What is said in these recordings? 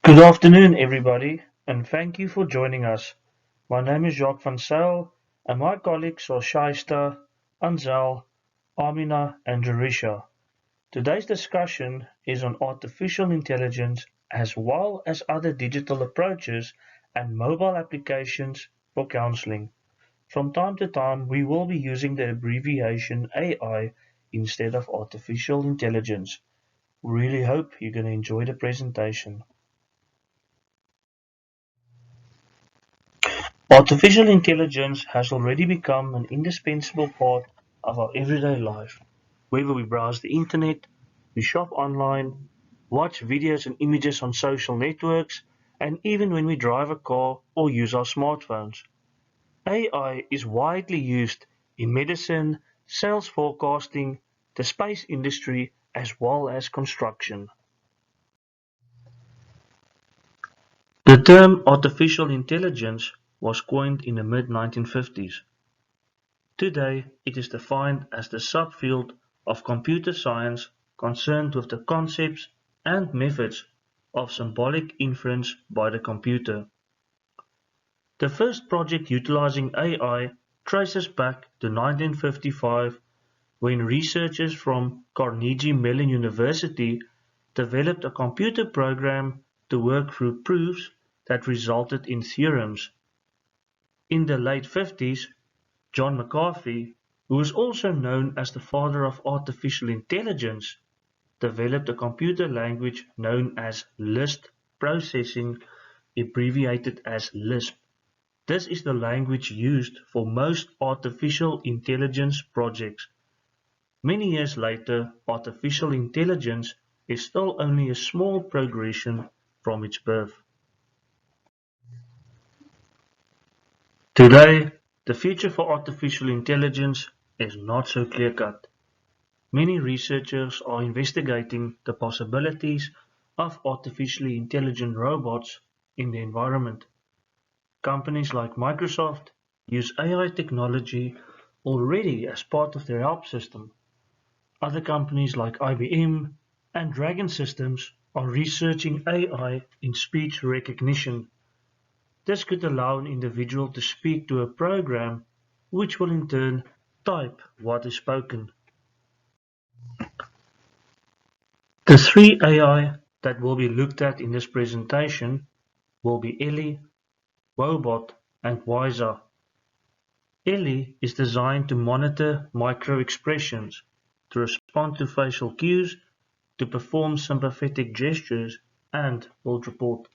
Good afternoon, everybody, and thank you for joining us. My name is Jacques van Zyl, and my colleagues are Shaista, Anzel, Amina, and Jerisha. Today's discussion is on artificial intelligence as well as other digital approaches and mobile applications for counseling. From time to time, we will be using the abbreviation AI instead of artificial intelligence. We really hope you're going to enjoy the presentation. Artificial intelligence has already become an indispensable part of our everyday life. Whether we browse the internet, we shop online, watch videos and images on social networks, and even when we drive a car or use our smartphones. AI is widely used in medicine, sales forecasting, the space industry, as well as construction. The term artificial intelligence was coined in the mid-1950s. Today, it is defined as the subfield of computer science concerned with the concepts and methods of symbolic inference by the computer. The first project utilizing AI traces back to 1955 when researchers from Carnegie Mellon University developed a computer program to work through proofs that resulted in theorems. In the late 50s, John McCarthy, who is also known as the father of artificial intelligence, developed a computer language known as List Processing, abbreviated as Lisp. This is the language used for most artificial intelligence projects. Many years later, artificial intelligence is still only a small progression from its birth. Today, the future for artificial intelligence is not so clear-cut. Many researchers are investigating the possibilities of artificially intelligent robots in the environment. Companies like Microsoft use AI technology already as part of their help system. Other companies like IBM and Dragon Systems are researching AI in speech recognition. This could allow an individual to speak to a program which will in turn type what is spoken. The three AI that will be looked at in this presentation will be Ellie, Woebot, and Wysa. Ellie is designed to monitor micro-expressions, to respond to facial cues, to perform sympathetic gestures, and will report.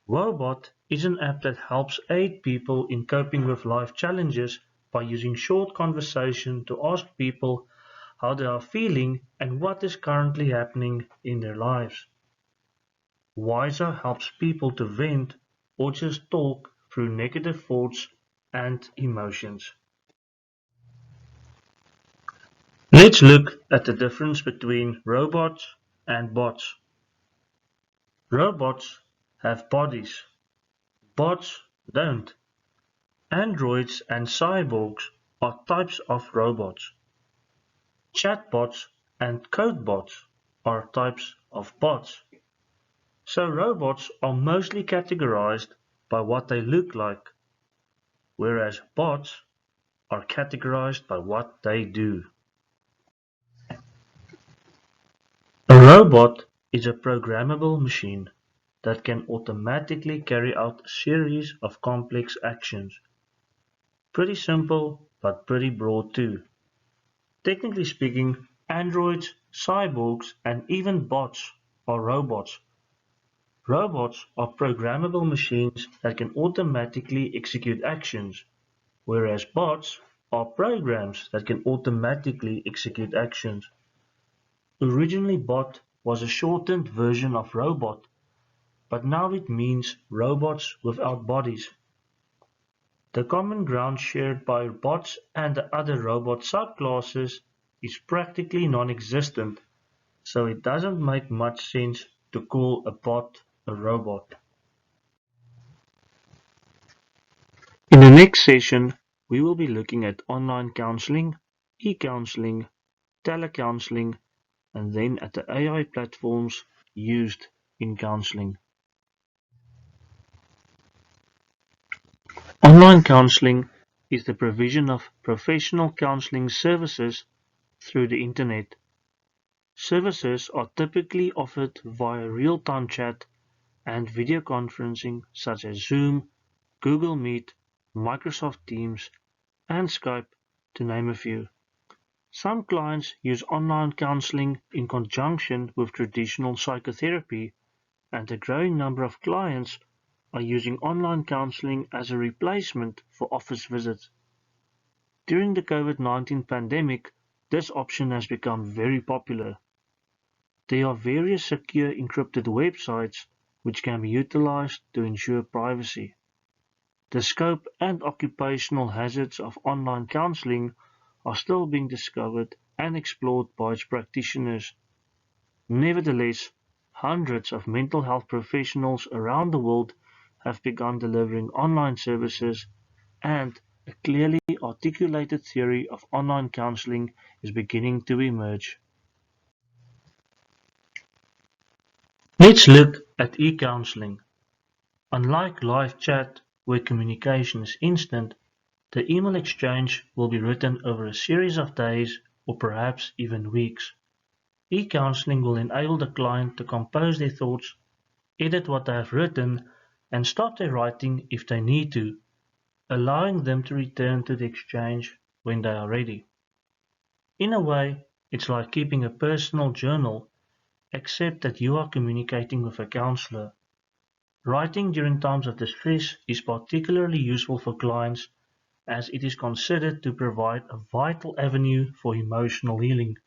Woebot is an app that helps aid people in coping with life challenges by using short conversation to ask people how they are feeling and what is currently happening in their lives. Wysa helps people to vent or just talk through negative thoughts and emotions. Let's look at the difference between robots and bots. Robots have bodies. Bots don't. Androids and cyborgs are types of robots. Chatbots and codebots are types of bots. So robots are mostly categorized by what they look like, whereas bots are categorized by what they do. A robot is a programmable machine that can automatically carry out a series of complex actions. Pretty simple, but pretty broad too. Technically speaking, androids, cyborgs, and even bots are robots. Robots are programmable machines that can automatically execute actions, whereas bots are programs that can automatically execute actions. Originally bot was a shortened version of robot, but now it means robots without bodies. The common ground shared by bots and the other robot subclasses is practically non-existent, so it doesn't make much sense to call a bot a robot. In the next session, we will be looking at online counseling, e-counseling, tele-counselling, and then at the AI platforms used in counseling. Online counseling is the provision of professional counseling services through the Internet. Services are typically offered via real-time chat and video conferencing such as Zoom, Google Meet, Microsoft Teams, and Skype, to name a few. Some clients use online counseling in conjunction with traditional psychotherapy, and a growing number of clients are using online counseling as a replacement for office visits. During the COVID-19 pandemic, this option has become very popular. There are various secure encrypted websites which can be utilized to ensure privacy. The scope and occupational hazards of online counseling are still being discovered and explored by its practitioners. Nevertheless, hundreds of mental health professionals around the world have begun delivering online services, and a clearly articulated theory of online counseling is beginning to emerge. Let's look at e-counseling. Unlike live chat, where communication is instant, the email exchange will be written over a series of days or perhaps even weeks. E-counseling will enable the client to compose their thoughts, edit what they have written, and stop their writing if they need to, allowing them to return to the exchange when they are ready. In a way, it's like keeping a personal journal, except that you are communicating with a counselor. Writing during times of distress is particularly useful for clients as it is considered to provide a vital avenue for emotional healing.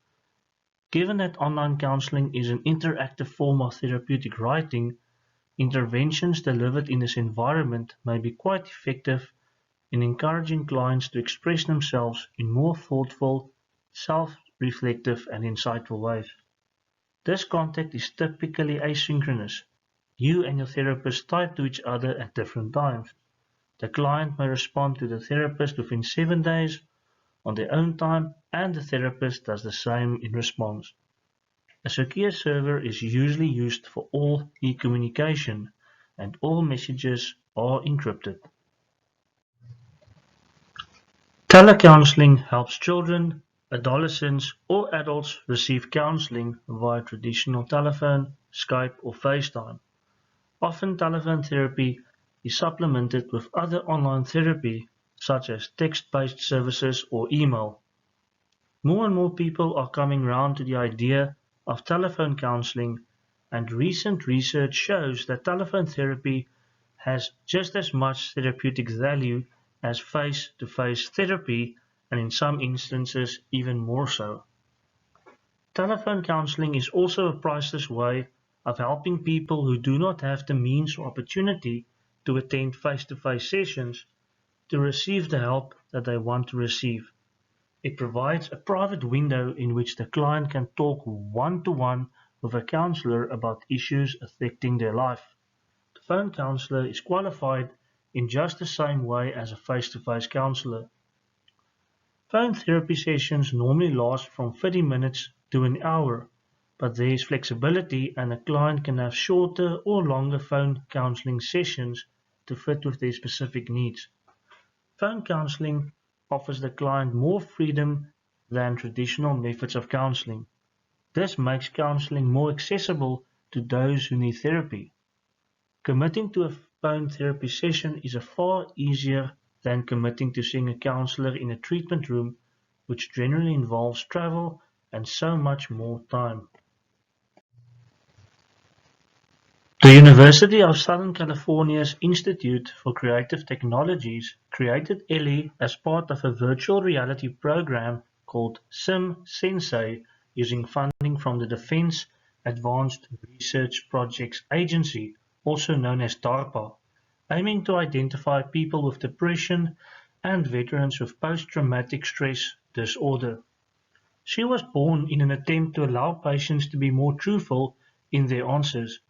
Given that online counseling is an interactive form of therapeutic writing, interventions delivered in this environment may be quite effective in encouraging clients to express themselves in more thoughtful, self-reflective, and insightful ways. This contact is typically asynchronous. You and your therapist type to each other at different times. The client may respond to the therapist within 7 days on their own time, and the therapist does the same in response. A secure server is usually used for all e-communication, and all messages are encrypted. Tele-counselling helps children, adolescents, or adults receive counseling via traditional telephone, Skype, or FaceTime. Often telephone therapy is supplemented with other online therapy such as text-based services or email. More and more people are coming round to the idea of telephone counseling, and recent research shows that telephone therapy has just as much therapeutic value as face-to-face therapy, and in some instances even more so. Telephone counseling is also a priceless way of helping people who do not have the means or opportunity to attend face-to-face sessions to receive the help that they want to receive. It provides a private window in which the client can talk one-to-one with a counselor about issues affecting their life. The phone counselor is qualified in just the same way as a face-to-face counselor. Phone therapy sessions normally last from 30 minutes to an hour, but there is flexibility and a client can have shorter or longer phone counseling sessions to fit with their specific needs. Phone counseling offers the client more freedom than traditional methods of counseling. This makes counseling more accessible to those who need therapy. Committing to a phone therapy session is far easier than committing to seeing a counselor in a treatment room, which generally involves travel and so much more time. The University of Southern California's Institute for Creative Technologies created Ellie as part of a virtual reality program called Sim Sensei using funding from the Defense Advanced Research Projects Agency, also known as DARPA, aiming to identify people with depression and veterans with post-traumatic stress disorder. She was born in an attempt to allow patients to be more truthful in their answers.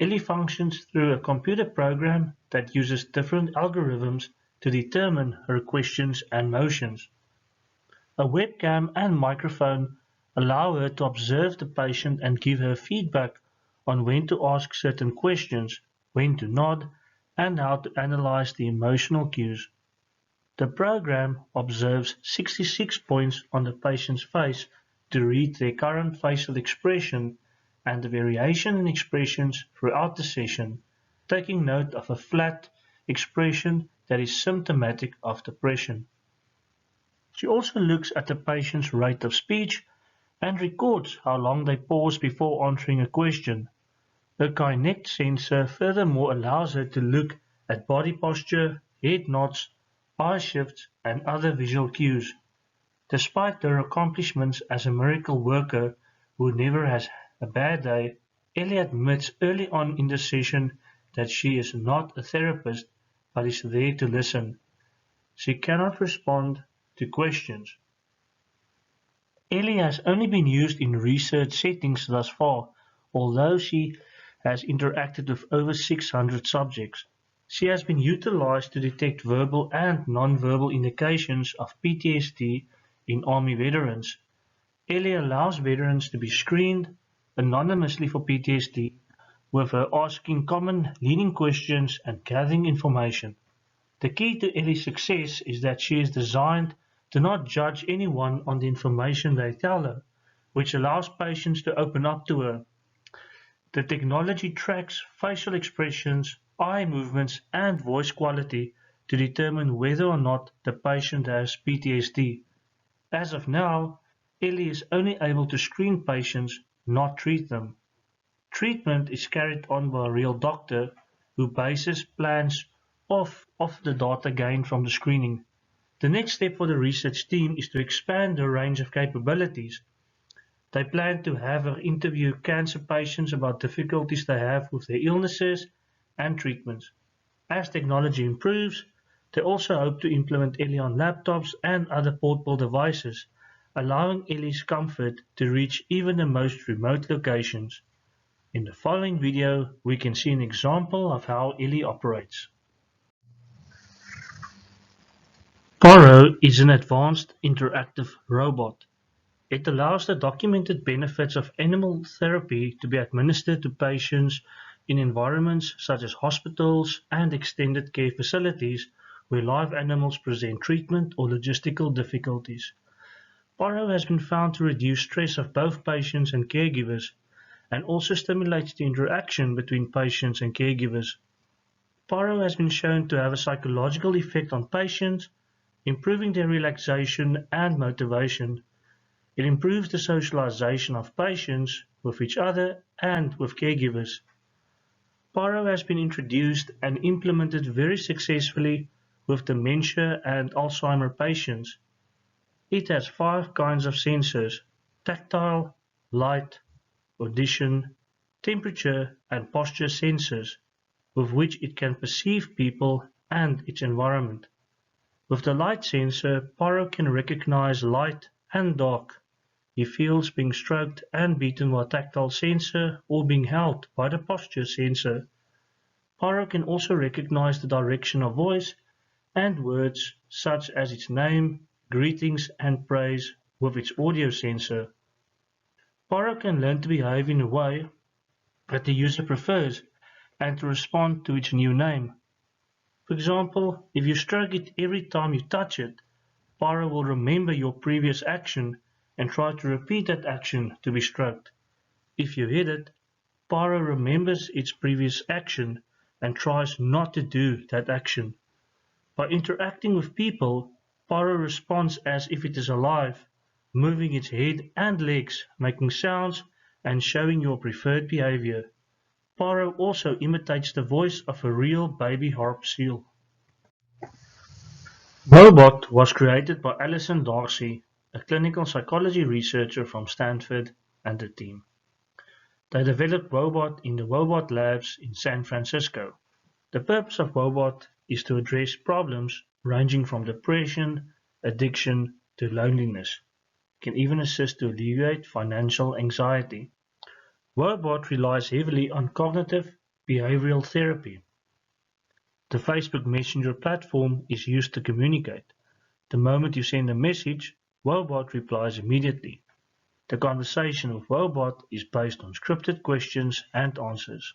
Ellie functions through a computer program that uses different algorithms to determine her questions and motions. A webcam and microphone allow her to observe the patient and give her feedback on when to ask certain questions, when to nod, and how to analyze the emotional cues. The program observes 66 points on the patient's face to read their current facial expression and the variation in expressions throughout the session, taking note of a flat expression that is symptomatic of depression. She also looks at the patient's rate of speech and records how long they pause before answering a question. Her Kinect sensor furthermore allows her to look at body posture, head nods, eye shifts, and other visual cues. Despite her accomplishments as a miracle worker who never has a bad day, Ellie admits early on in the session that she is not a therapist but is there to listen. She cannot respond to questions. Ellie has only been used in research settings thus far, although she has interacted with over 600 subjects. She has been utilized to detect verbal and non-verbal indications of PTSD in Army veterans. Ellie allows veterans to be screened anonymously for PTSD, with her asking common leading questions and gathering information. The key to Ellie's success is that she is designed to not judge anyone on the information they tell her, which allows patients to open up to her. The technology tracks facial expressions, eye movements, and voice quality to determine whether or not the patient has PTSD. As of now, Ellie is only able to screen patients, not treat them. Treatment is carried on by a real doctor who bases plans off of the data gained from the screening. The next step for the research team is to expand the range of capabilities. They plan to have her interview cancer patients about difficulties they have with their illnesses and treatments. As technology improves, they also hope to implement Ellie on laptops and other portable devices, allowing Ellie's comfort to reach even the most remote locations. In the following video, we can see an example of how Ellie operates. PARO is an advanced interactive robot. It allows the documented benefits of animal therapy to be administered to patients in environments such as hospitals and extended care facilities where live animals present treatment or logistical difficulties. PARO has been found to reduce stress of both patients and caregivers, and also stimulates the interaction between patients and caregivers. PARO has been shown to have a psychological effect on patients, improving their relaxation and motivation. It improves the socialization of patients with each other and with caregivers. PARO has been introduced and implemented very successfully with dementia and Alzheimer patients. It has 5 kinds of sensors: tactile, light, audition, temperature, and posture sensors, with which it can perceive people and its environment. With the light sensor, PARO can recognize light and dark. He feels being stroked and beaten by a tactile sensor or being held by the posture sensor. PARO can also recognize the direction of voice and words such as its name, greetings, and praise with its audio sensor. PARO can learn to behave in a way that the user prefers and to respond to its new name. For example, if you stroke it every time you touch it, PARO will remember your previous action and try to repeat that action to be stroked. If you hit it, PARO remembers its previous action and tries not to do that action. By interacting with people, PARO responds as if it is alive, moving its head and legs, making sounds, and showing your preferred behavior. PARO also imitates the voice of a real baby harp seal. Woebot was created by Alison Darcy, a clinical psychology researcher from Stanford, and the team. They developed Woebot in the Woebot labs in San Francisco. The purpose of Woebot is to address problems ranging from depression, addiction, to loneliness. It can even assist to alleviate financial anxiety. Woebot relies heavily on cognitive behavioral therapy. The Facebook Messenger platform is used to communicate. The moment you send a message, Woebot replies immediately. The conversation with Woebot is based on scripted questions and answers.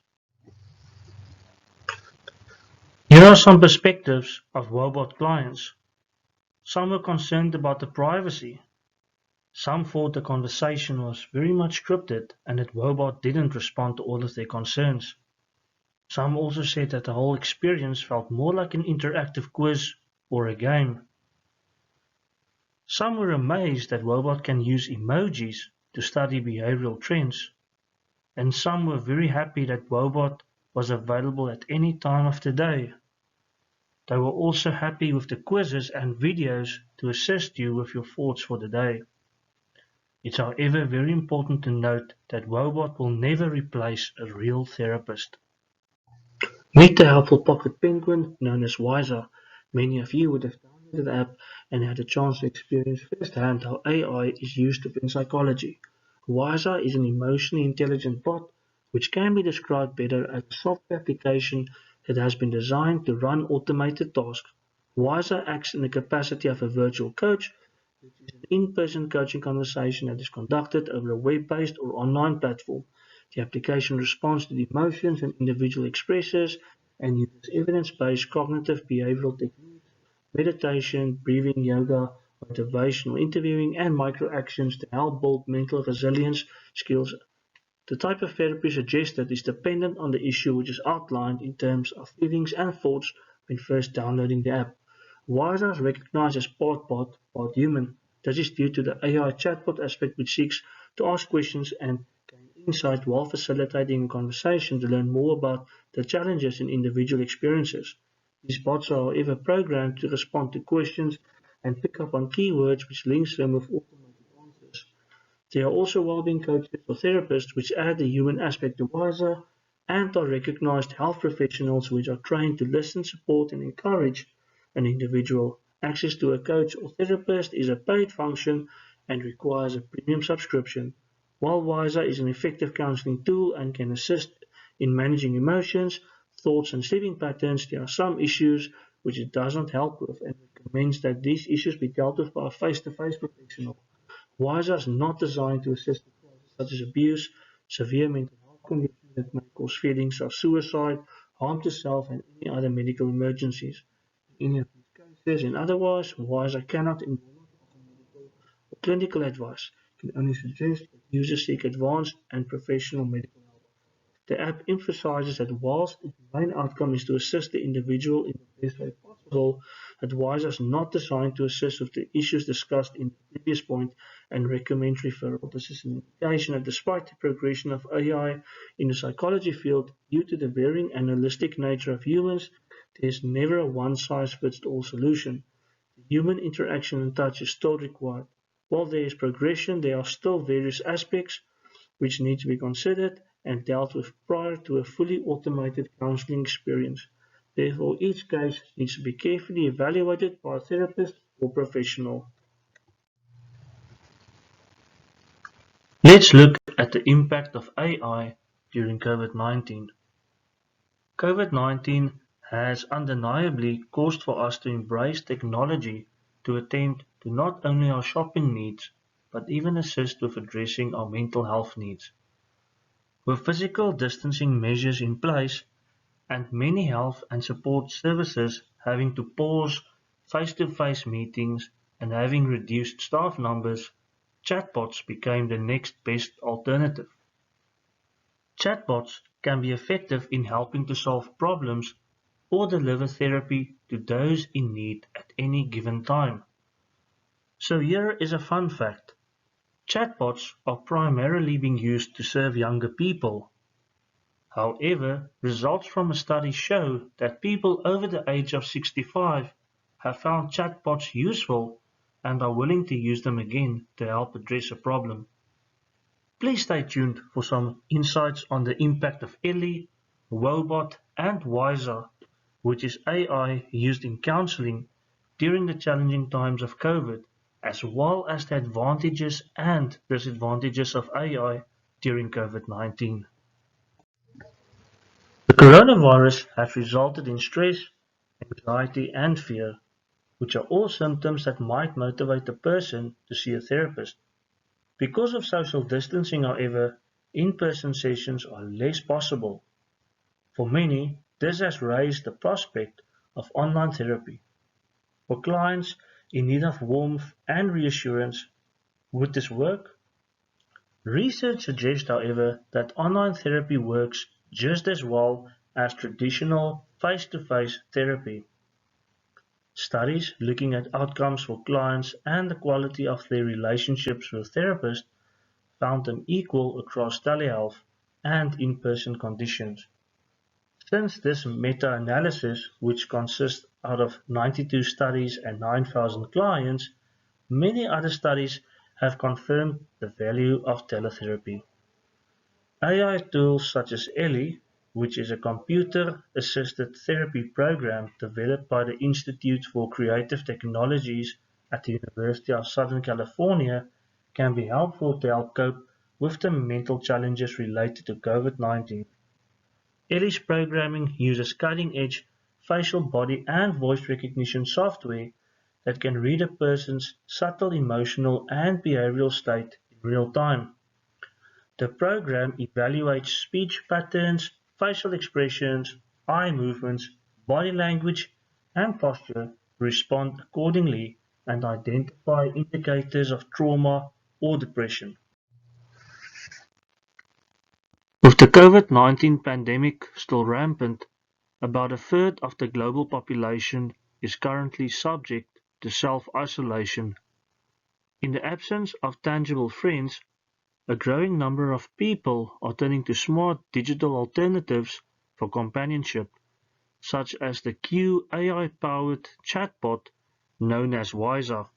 Here are some perspectives of Woebot clients. Some were concerned about the privacy. Some thought the conversation was very much scripted and that Woebot didn't respond to all of their concerns. Some also said that the whole experience felt more like an interactive quiz or a game. Some were amazed that Woebot can use emojis to study behavioral trends, and some were very happy that Woebot was available at any time of the day. They were also happy with the quizzes and videos to assist you with your thoughts for the day. It's however very important to note that Woebot will never replace a real therapist. Meet the helpful pocket penguin known as Wysa. Many of you would have downloaded the app and had a chance to experience firsthand how AI is used within psychology. Wysa is an emotionally intelligent bot which can be described better as a software application that has been designed to run automated tasks. Wysa acts in the capacity of a virtual coach, which is an in-person coaching conversation that is conducted over a web-based or online platform. The application responds to the emotions an individual expresses and uses evidence-based cognitive behavioral techniques, meditation, breathing, yoga, motivational interviewing, and micro-actions to help build mental resilience skills. The type of therapy suggested is dependent on the issue which is outlined in terms of feelings and thoughts when first downloading the app. Wysa is recognized as part bot, part human. This is due to the AI chatbot aspect which seeks to ask questions and gain insight while facilitating a conversation to learn more about the challenges in individual experiences. These bots are however programmed to respond to questions and pick up on keywords which links them with automated answers. There are also well-being coaches or therapists which add the human aspect to Wysa and are recognized health professionals which are trained to listen, support and encourage an individual. Access to a coach or therapist is a paid function and requires a premium subscription. While Wysa is an effective counseling tool and can assist in managing emotions, thoughts and sleeping patterns, there are some issues which it does not help with and recommends that these issues be dealt with by a face-to-face professional. Wysa is not designed to assist with causes such as abuse, severe mental health conditions that may cause feelings of suicide, harm to self and any other medical emergencies. In any of these cases and otherwise, Wysa cannot and will not offer medical or clinical advice. It can only suggest that users seek advanced and professional medical help. The app emphasizes that whilst its main outcome is to assist the individual in the best way possible, Wysa is not designed to assist with the issues discussed in the previous point and recommend referral. This is an indication that despite the progression of AI in the psychology field, due to the varying and holistic nature of humans, there is never a one-size-fits-all solution. The human interaction and touch is still required. While there is progression, there are still various aspects which need to be considered and dealt with prior to a fully automated counseling experience. Therefore, each case needs to be carefully evaluated by a therapist or professional. Let's look at the impact of AI during COVID-19. COVID-19 has undeniably caused for us to embrace technology to attend to not only our shopping needs, but even assist with addressing our mental health needs. With physical distancing measures in place and many health and support services having to pause face-to-face meetings and having reduced staff numbers, chatbots became the next best alternative. Chatbots can be effective in helping to solve problems or deliver therapy to those in need at any given time. So here is a fun fact. Chatbots are primarily being used to serve younger people. However, results from a study show that people over the age of 65 have found chatbots useful and are willing to use them again to help address a problem. Please stay tuned for some insights on the impact of Ellie, Woebot and Wysa, which is AI used in counseling during the challenging times of COVID, as well as the advantages and disadvantages of AI during COVID-19. The coronavirus has resulted in stress, anxiety and fear, which are all symptoms that might motivate a person to see a therapist. Because of social distancing, however, in-person sessions are less possible. For many, this has raised the prospect of online therapy. For clients in need of warmth and reassurance, would this work? Research suggests, however, that online therapy works just as well as traditional face-to-face therapy. Studies looking at outcomes for clients and the quality of their relationships with therapists found them equal across telehealth and in-person conditions. Since this meta-analysis, which consists out of 92 studies and 9,000 clients, many other studies have confirmed the value of teletherapy. AI tools such as Ellie, which is a computer-assisted therapy program developed by the Institute for Creative Technologies at the University of Southern California, can be helpful to help cope with the mental challenges related to COVID-19. Ellie's programming uses cutting-edge facial, body, and voice recognition software that can read a person's subtle emotional and behavioral state in real time. The program evaluates speech patterns, facial expressions, eye movements, body language, and posture to respond accordingly and identify indicators of trauma or depression. With the COVID-19 pandemic still rampant, about a third of the global population is currently subject to self-isolation. In the absence of tangible friends, a growing number of people are turning to smart digital alternatives for companionship, such as the Q AI-powered chatbot known as Wysa.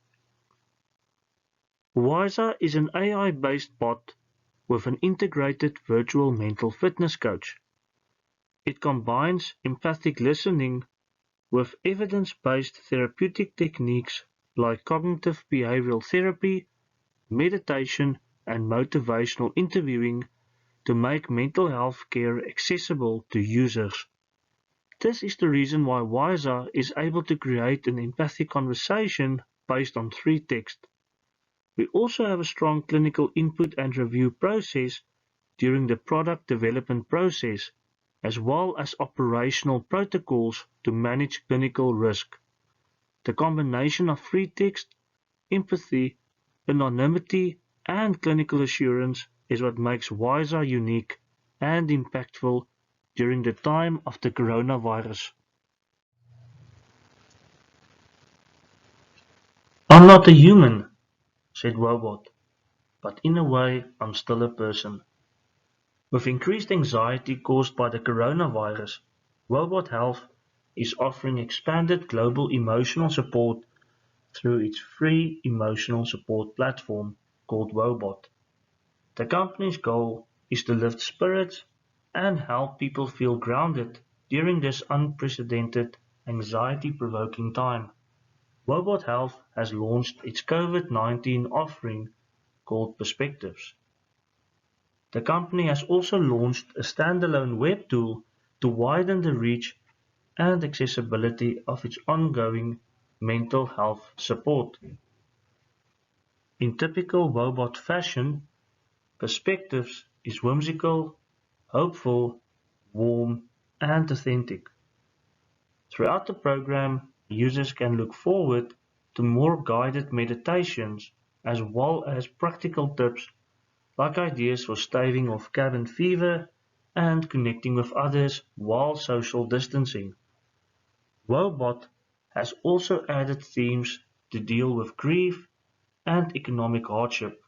Wysa is an AI-based bot with an integrated virtual mental fitness coach. It combines empathic listening with evidence-based therapeutic techniques like cognitive behavioral therapy, meditation, and motivational interviewing to make mental health care accessible to users. This is the reason why Wysa is able to create an empathic conversation based on free text. We also have a strong clinical input and review process during the product development process, as well as operational protocols to manage clinical risk. The combination of free text, empathy, anonymity, and clinical assurance is what makes Wysa unique and impactful during the time of the coronavirus. "I'm not a human," said Woebot, "but in a way I'm still a person." With increased anxiety caused by the coronavirus, Woebot Health is offering expanded global emotional support through its free emotional support platform called Woebot. The company's goal is to lift spirits and help people feel grounded during this unprecedented, anxiety-provoking time. Woebot Health has launched its COVID-19 offering called Perspectives. The company has also launched a standalone web tool to widen the reach and accessibility of its ongoing mental health support. In typical Woebot fashion, Perspectives is whimsical, hopeful, warm, and authentic. Throughout the program, users can look forward to more guided meditations as well as practical tips like ideas for staving off cabin fever and connecting with others while social distancing. Woebot has also added themes to deal with grief and economic hardship.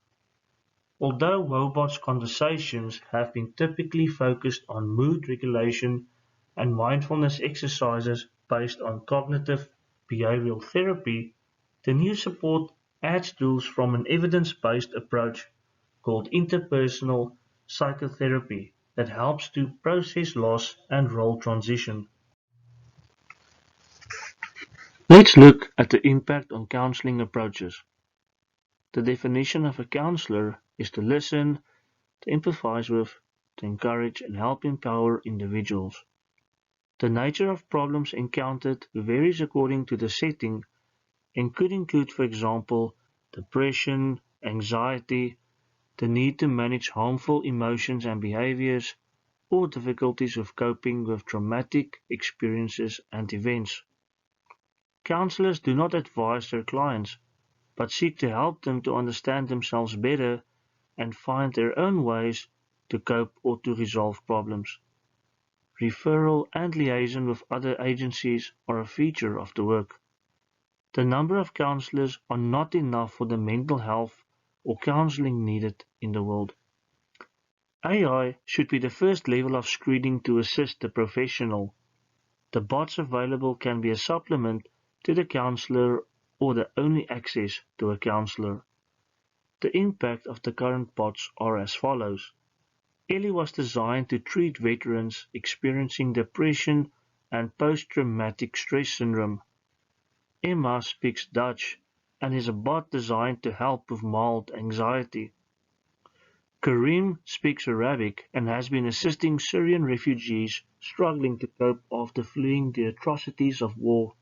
Although Woebot's conversations have been typically focused on mood regulation and mindfulness exercises based on cognitive behavioral therapy, the new support adds tools from an evidence-based approach called interpersonal psychotherapy that helps to process loss and role transition. Let's look at the impact on counseling approaches. The definition of a counselor is to listen, to empathize with, to encourage and help empower individuals. The nature of problems encountered varies according to the setting and could include, for example, depression, anxiety, the need to manage harmful emotions and behaviors, or difficulties with coping with traumatic experiences and events. Counselors do not advise their clients, but seek to help them to understand themselves better and find their own ways to cope or to resolve problems. Referral and liaison with other agencies are a feature of the work. The number of counselors are not enough for the mental health or counseling needed in the world. AI should be the first level of screening to assist the professional. The bots available can be a supplement to the counselor or the only access to a counselor. The impact of the current bots are as follows. Ellie was designed to treat veterans experiencing depression and post-traumatic stress syndrome. Emma speaks Dutch and is a bot designed to help with mild anxiety. Karim speaks Arabic and has been assisting Syrian refugees struggling to cope after fleeing the atrocities of war.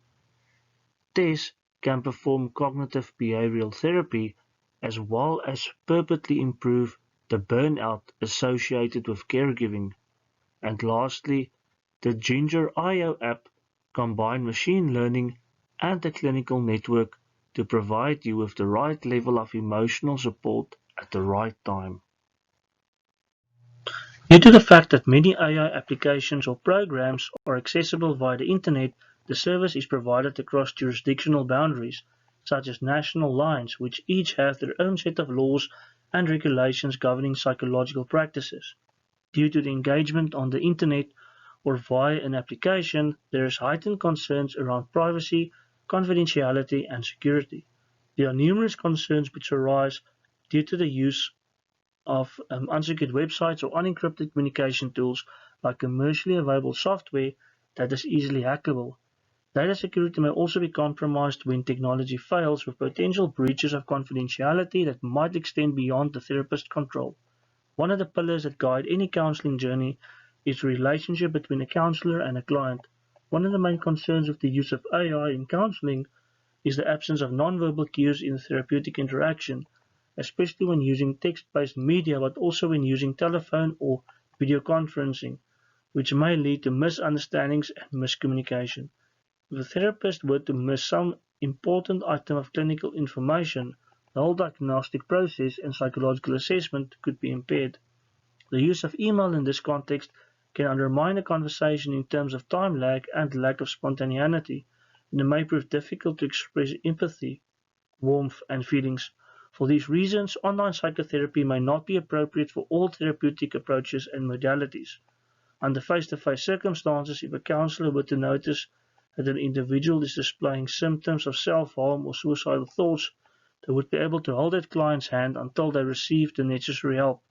Tess can perform cognitive behavioral therapy as well as purposely improve the burnout associated with caregiving. And lastly, the Ginger.io app combines machine learning and a clinical network to provide you with the right level of emotional support at the right time. Due to the fact that many AI applications or programs are accessible via the Internet, the service is provided across jurisdictional boundaries, such as national lines, which each have their own set of laws and regulations governing psychological practices. Due to the engagement on the Internet or via an application, there is heightened concerns around privacy, confidentiality, and security. There are numerous concerns which arise due to the use of unsecured websites or unencrypted communication tools like commercially available software that is easily hackable. Data security may also be compromised when technology fails, with potential breaches of confidentiality that might extend beyond the therapist's control. One of the pillars that guide any counseling journey is the relationship between a counselor and a client. One of the main concerns with the use of AI in counseling is the absence of nonverbal cues in therapeutic interaction, especially when using text-based media, but also when using telephone or video conferencing, which may lead to misunderstandings and miscommunication. If a therapist were to miss some important item of clinical information, the whole diagnostic process and psychological assessment could be impaired. The use of email in this context can undermine a conversation in terms of time lag and lack of spontaneity, and it may prove difficult to express empathy, warmth, and feelings. For these reasons, online psychotherapy may not be appropriate for all therapeutic approaches and modalities. Under face-to-face circumstances, if a counselor were to notice that an individual is displaying symptoms of self-harm or suicidal thoughts, they would be able to hold that client's hand until they receive the necessary help.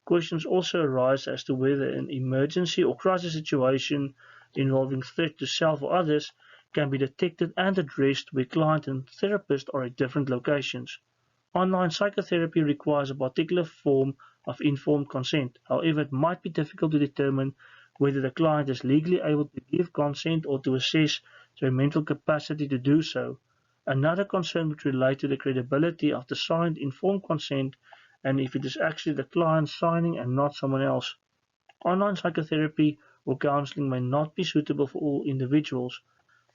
Questions also arise as to whether an emergency or crisis situation involving threat to self or others can be detected and addressed where client and therapist are at different locations. Online psychotherapy requires a particular form of informed consent. However, it might be difficult to determine whether the client is legally able to give consent or to assess their mental capacity to do so. Another concern would relate to the credibility of the signed informed consent and if it is actually the client signing and not someone else. Online psychotherapy or counseling may not be suitable for all individuals.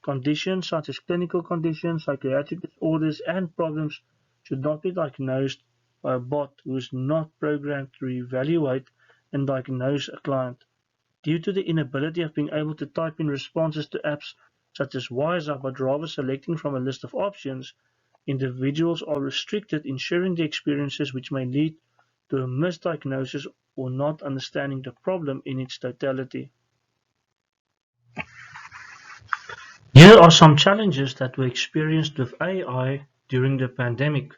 Conditions such as clinical conditions, psychiatric disorders, and problems should not be diagnosed by a bot who is not programmed to evaluate and diagnose a client. Due to the inability of being able to type in responses to apps such as Wysa but rather selecting from a list of options, individuals are restricted in sharing their experiences, which may lead to a misdiagnosis or not understanding the problem in its totality. Here are some challenges that were experienced with AI during the pandemic.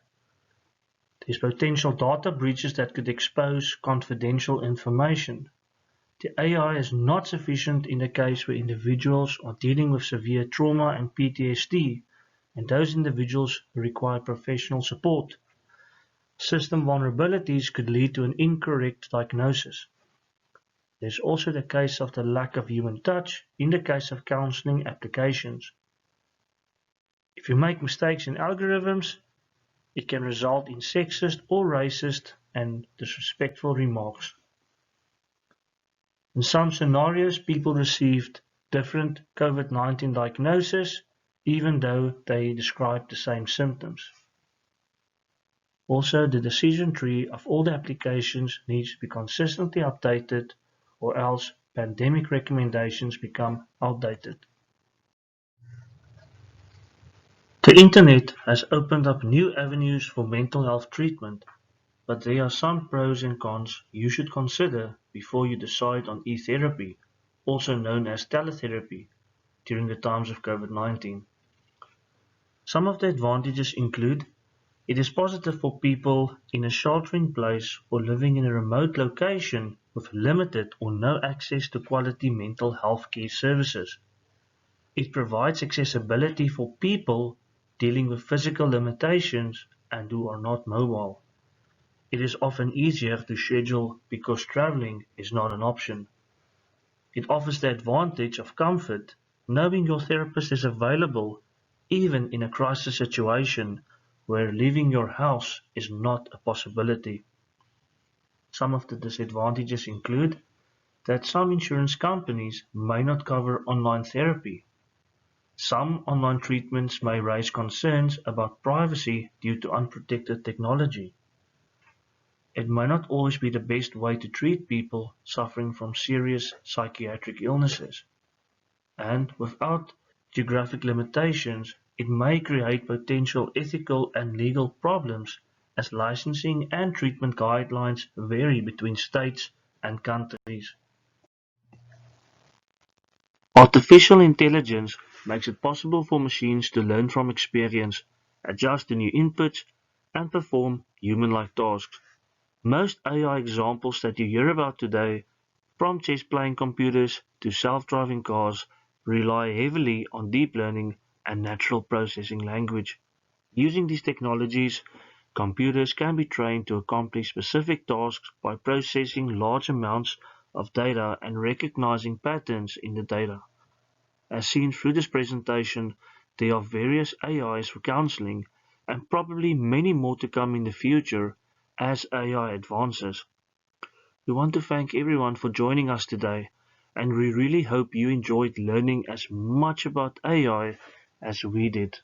There's potential data breaches that could expose confidential information. The AI is not sufficient in the case where individuals are dealing with severe trauma and PTSD, and those individuals require professional support. System vulnerabilities could lead to an incorrect diagnosis. There's also the case of the lack of human touch in the case of counseling applications. If you make mistakes in algorithms, it can result in sexist or racist and disrespectful remarks. In some scenarios, people received different COVID-19 diagnoses even though they describe the same symptoms. Also, the decision tree of all the applications needs to be consistently updated, or else pandemic recommendations become outdated. The internet has opened up new avenues for mental health treatment, but there are some pros and cons you should consider before you decide on e-therapy, also known as teletherapy, during the times of COVID-19. Some of the advantages include: it is positive for people in a sheltering place or living in a remote location with limited or no access to quality mental health care services. It provides accessibility for people dealing with physical limitations and who are not mobile. It is often easier to schedule because traveling is not an option. It offers the advantage of comfort, knowing your therapist is available even in a crisis situation where leaving your house is not a possibility. Some of the disadvantages include that some insurance companies may not cover online therapy. Some online treatments may raise concerns about privacy due to unprotected technology. It may not always be the best way to treat people suffering from serious psychiatric illnesses. And without geographic limitations, it may create potential ethical and legal problems as licensing and treatment guidelines vary between states and countries. Artificial intelligence makes it possible for machines to learn from experience, adjust to new inputs, and perform human-like tasks. Most AI examples that you hear about today, from chess-playing computers to self-driving cars, rely heavily on deep learning and natural processing language. Using these technologies, computers can be trained to accomplish specific tasks by processing large amounts of data and recognizing patterns in the data. As seen through this presentation, there are various AIs for counseling, and probably many more to come in the future as AI advances. We want to thank everyone for joining us today, and we really hope you enjoyed learning as much about AI as we did.